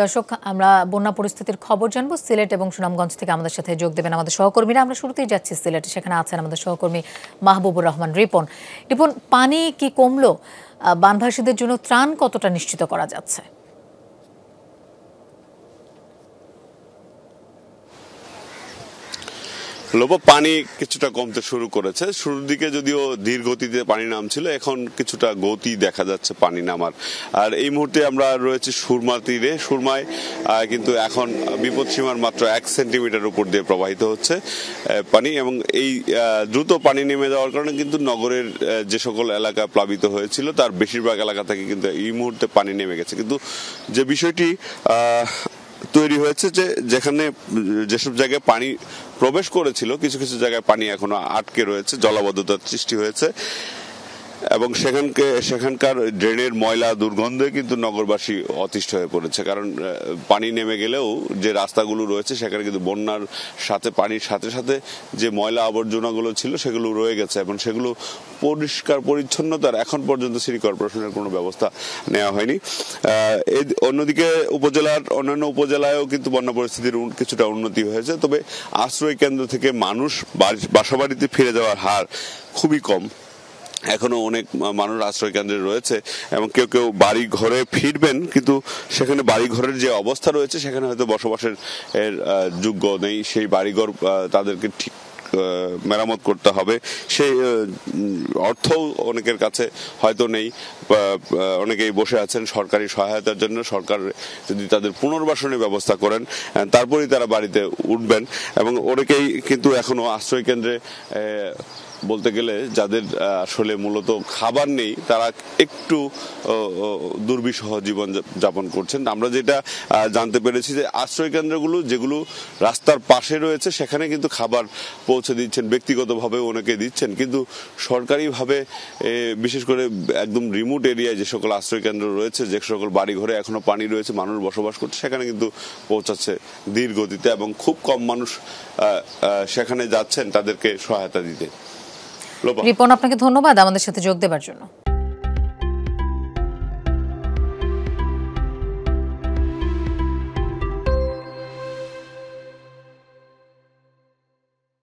দর্শক, আমরা বন্যা পরিস্থিতির খবর জানবো সিলেট এবং সুনামগঞ্জ থেকে। আমাদের সাথে যোগ দেবেন আমাদের সহকর্মীরা। আমরা শুরুতেই যাচ্ছি সিলেটে, সেখানে আছেন আমাদের সহকর্মী মাহবুবুর রহমান রিপন। রিপন, পানি কি কমলো? বানভাসীদের জন্য ত্রাণ কতটা নিশ্চিত করা যাচ্ছে? পানি কিছুটা কমতে শুরু করেছে। শুরুর দিকে যদিও ধীর গতিতে পানি নামছিল, এখন কিছুটা গতি দেখা যাচ্ছে পানি নামার। আর এই মুহূর্তে আমরা রয়েছে সুরমা তীরে। সুরমায় কিন্তু এখন বিপদসীমার মাত্র 1 সেন্টিমিটার উপর দিয়ে প্রবাহিত হচ্ছে পানি, এবং এই দ্রুত পানি নেমে যাওয়ার কারণে কিন্তু নগরের যে সকল এলাকা প্লাবিত হয়েছিল তার বেশিরভাগ এলাকা থেকে কিন্তু এই মুহূর্তে পানি নেমে গেছে। কিন্তু যে বিষয়টি তৈরি হয়েছে যে যেসব জায়গায় পানি প্রবেশ করেছিল, কিছু কিছু জায়গায় পানি এখনো আটকে রয়েছে, জলাবদ্ধতার সৃষ্টি হয়েছে, এবং সেখানকার ড্রেনের ময়লা দুর্গন্ধে কিন্তু নগরবাসী অতিষ্ঠ হয়ে পড়েছে। কারণ পানি নেমে গেলেও যে রাস্তাগুলো রয়েছে সেখানে কিন্তু বন্যার সাথে পানির সাথে সাথে যে ময়লা আবর্জনাগুলো ছিল সেগুলো রয়ে গেছে, এবং সেগুলো পরিষ্কার পরিচ্ছন্নতার এখন পর্যন্ত সিটি কর্পোরেশনের কোনো ব্যবস্থা নেওয়া হয়নি। অন্যদিকে অন্যান্য উপজেলায়ও কিন্তু বন্যা পরিস্থিতির কিছুটা উন্নতি হয়েছে, তবে আশ্রয় কেন্দ্র থেকে মানুষ বাসাবাড়িতে ফিরে যাওয়ার হার খুবই কম। এখনো অনেক মানুষ আশ্রয় কেন্দ্রে রয়েছে, এবং কেউ কেউ বাড়ি ঘরে ফিরবেন, কিন্তু সেখানে বাড়ি ঘরের যে অবস্থা রয়েছে সেখানে হয়তো বসবাসের যোগ্য নেই। সেই বাড়িঘর তাদেরকে ঠিক মেরামত করতে হবে, সেই অর্থ অনেকের কাছে হয়তো নেই। অনেকেই বসে আছেন সরকারি সহায়তার জন্য। সরকার যদি তাদের পুনর্বাসনের ব্যবস্থা করেন তারপরেই তারা বাড়িতে উঠবেন। এবং অনেকেই কিন্তু এখনো আশ্রয় কেন্দ্রে বলতে গেলে যাদের আসলে মূলত খাবার নেই, তারা একটু দুর্বিষহ জীবন যাপন করছেন। আমরা যেটা জানতে পেরেছি যে আশ্রয় কেন্দ্রগুলো যেগুলো রাস্তার পাশে রয়েছে সেখানে কিন্তু খাবার পৌঁছে দিচ্ছেন, ব্যক্তিগতভাবে অনেকে দিচ্ছেন, কিন্তু সরকারিভাবে বিশেষ করে একদম রিমোট এরিয়ায় যে সকল আশ্রয় কেন্দ্র রয়েছে, যে সকল বাড়ি ঘরে এখনো পানি রয়েছে, মানুষ বসবাস করছে, সেখানে কিন্তু পৌঁছাচ্ছে ধীর গতিতে, এবং খুব কম মানুষ সেখানে যাচ্ছেন তাদেরকে সহায়তা দিতে। রিপন, আপনাকে ধন্যবাদ আমাদের সাথে যোগ দেওয়ার জন্য।